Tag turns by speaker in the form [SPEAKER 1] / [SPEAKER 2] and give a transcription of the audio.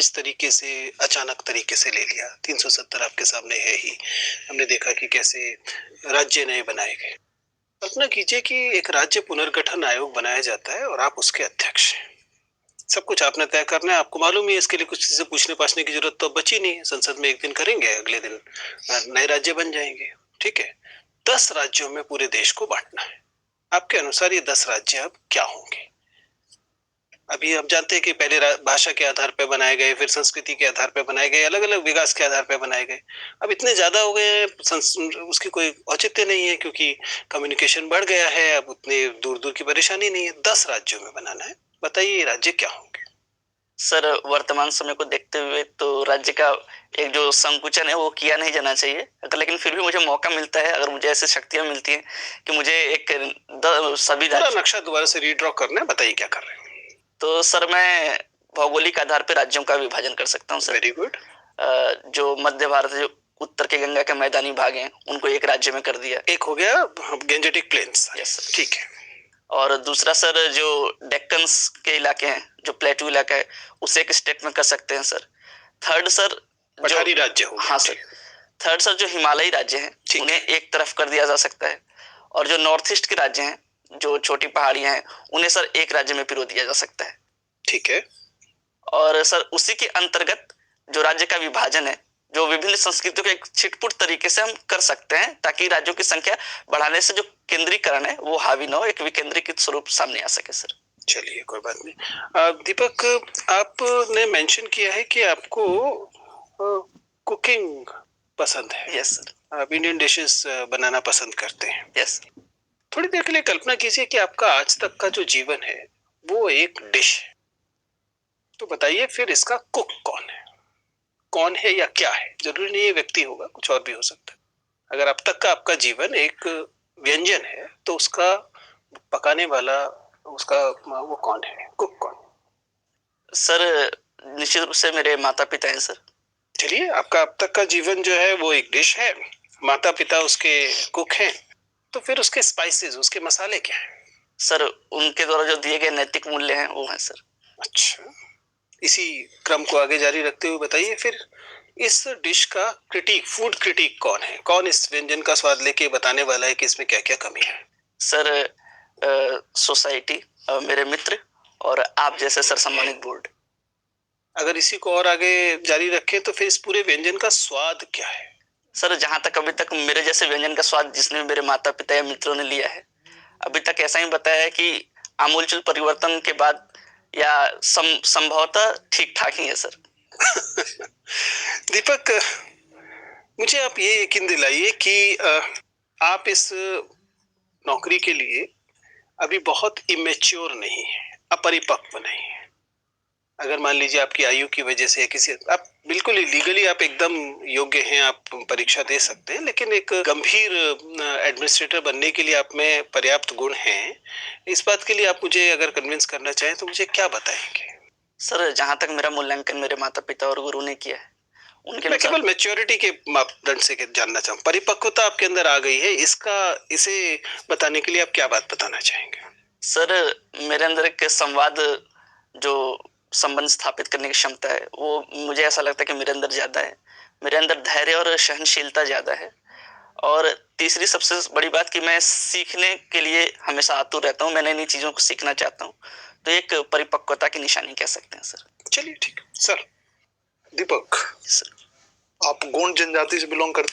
[SPEAKER 1] सहज तरीके से, अचानक तरीके से ले लिया। 370 आपके सामने है ही। हमने देखा कि कैसे राज्य नए बनाए गए। कल्पना कीजिए कि एक राज्य पुनर्गठन आयोग बनाया जाता है और आप उसके अध्यक्ष हैं। सब कुछ आपने तय करना है, आपको मालूम ही है, इसके लिए कुछ किसी से पूछने पाछने की जरूरत तो बची नहीं है। संसद में एक दिन करेंगे, अगले दिन नए राज्य बन जाएंगे। ठीक है, 10 राज्यों में पूरे देश को बांटना है। आपके अनुसार ये 10 राज्य अब क्या होंगे? अभी आप जानते हैं कि पहले भाषा के आधार पर बनाए गए, फिर संस्कृति के आधार पर बनाए गए, अलग अलग विकास के आधार पर बनाए गए। अब इतने ज्यादा हो गए हैं, उसकी कोई औचित्य नहीं है, क्योंकि कम्युनिकेशन बढ़ गया है। अब उतने दूर दूर की परेशानी नहीं है। 10 राज्यों में बनाना है। बताइए ये राज्य क्या होंगे?
[SPEAKER 2] सर, वर्तमान समय को देखते हुए तो राज्य का एक जो संकुचन है वो किया नहीं जाना चाहिए, लेकिन फिर भी मुझे मौका मिलता है, अगर मुझे ऐसी शक्तियां मिलती हैं कि मुझे एक सभी
[SPEAKER 1] पूरा
[SPEAKER 2] राज्य
[SPEAKER 1] नक्शा दोबारा से रीड्रॉ करना है। बताइए क्या कर रहे हैं?
[SPEAKER 2] तो सर मैं भौगोलिक आधार पर राज्यों का विभाजन कर सकता हूँ सर।
[SPEAKER 1] Very good.
[SPEAKER 2] जो मध्य भारत, जो उत्तर के गंगा के मैदानी भाग हैं, उनको एक राज्य में कर दिया।
[SPEAKER 1] एक हो गया गेंजेटिक प्लेन्स।
[SPEAKER 2] Yes sir.
[SPEAKER 1] ठीक है।
[SPEAKER 2] और दूसरा सर, जो डेक्कन्स के इलाके हैं, जो प्लेटू इलाका है, उसे एक स्टेट में कर सकते हैं सर। थर्ड सर,
[SPEAKER 1] पठारी राज्य हो गया।
[SPEAKER 2] हाँ सर। थर्ड सर, जो हिमालयी राज्य हैं, उन्हें एक तरफ कर दिया जा सकता है। और जो नॉर्थ ईस्ट के राज्य हैं, जो छोटी पहाड़ियां हैं, उन्हें सर एक राज्य में पिरो दिया जा सकता है।
[SPEAKER 1] ठीक है।
[SPEAKER 2] और सर उसी के अंतर्गत जो राज्य का विभाजन है, जो विभिन्न संस्कृतियों के एक छिटपुट तरीके से हम कर सकते हैं, ताकि राज्यों की संख्या बढ़ाने से जो केंद्रीकरण है वो हावी न हो, एक विकेंद्रीकृत स्वरूप सामने आ सके सर।
[SPEAKER 1] चलिए, कोई बात नहीं। दीपक, आपने मेंशन किया है कि आपको कुकिंग पसंद है।
[SPEAKER 2] Yes sir.
[SPEAKER 1] आप इंडियन डिशेस बनाना पसंद करते हैं।
[SPEAKER 2] यस।
[SPEAKER 1] थोड़ी देर के लिए कल्पना कीजिए कि आपका आज तक का जो जीवन है वो एक डिश है। तो बताइए फिर इसका कुक कौन है? कौन है या क्या है? जरूरी नहीं है व्यक्ति होगा, कुछ और भी हो सकता है। अगर अब तक का आपका जीवन एक व्यंजन है तो उसका पकाने वाला, उसका वो कौन है? कुक कौन?
[SPEAKER 2] सर निश्चित रूप से मेरे माता पिता हैं सर।
[SPEAKER 1] चलिए, आपका अब तक का जीवन जो है वो एक डिश है, माता पिता उसके कुक हैं, तो फिर उसके स्पाइसेस, उसके मसाले क्या हैं?
[SPEAKER 2] सर उनके द्वारा जो दिए गए नैतिक मूल्य हैं वो हैं सर।
[SPEAKER 1] अच्छा, इसी क्रम को आगे जारी रखते हुए बताइए फिर इस डिश का क्रिटिक, फूड क्रिटिक कौन है? कौन इस व्यंजन का स्वाद लेके बताने वाला है कि इसमें क्या क्या कमी है?
[SPEAKER 2] सर सोसाइटी, मेरे मित्र और आप जैसे सर सम्मानित बोर्ड।
[SPEAKER 1] अगर इसी को और आगे जारी रखें तो फिर इस पूरे व्यंजन का स्वाद क्या है?
[SPEAKER 2] सर जहां तक अभी तक मेरे जैसे व्यंजन का स्वाद जिसने मेरे माता पिता या मित्रों ने लिया है, अभी तक ऐसा ही बताया है कि आमूलचूल परिवर्तन के बाद या संभवतः ठीक ठाक ही है सर।
[SPEAKER 1] दीपक, मुझे आप ये यकीन दिलाइए कि आप इस नौकरी के लिए अभी बहुत इमेच्योर नहीं है, अपरिपक्व नहीं है। अगर मान लीजिए आपकी आयु की वजह से किसी, आप बिल्कुल लीगली आप एकदम योग्य हैं, आप परीक्षा दे सकते हैं, लेकिन एक गंभीर एडमिनिस्ट्रेटर बनने के लिए आप में पर्याप्त गुण हैं। इस बात के लिए आप मुझे अगर कन्विंस करना चाहें तो मुझे क्या बताएंगे?
[SPEAKER 2] सर जहां तक मेरा मूल्यांकन मेरे माता पिता और गुरु ने किया है, उनके
[SPEAKER 1] मैं केवल मैच्योरिटी के मापदंड से जानना चाहूँ, परिपक्वता आपके अंदर आ गई है, इसे बताने के लिए आप क्या बात बताना चाहेंगे?
[SPEAKER 2] सर मेरे अंदर एक जो संबंध स्थापित करने की क्षमता है, वो मुझे ऐसा लगता है कि मेरे अंदर ज्यादा है। मेरे अंदर धैर्य और सहनशीलता ज्यादा है। और तीसरी सबसे बड़ी बात कि मैं सीखने के लिए हमेशा आतुर रहता हूँ, मैं नई नई चीजों को सीखना चाहता हूँ। तो एक परिपक्वता की निशानी कह सकते हैं सर।
[SPEAKER 1] चलिए ठीक सर। दीपक
[SPEAKER 2] सर,
[SPEAKER 1] आप गोंड जनजाति से बिलोंग करते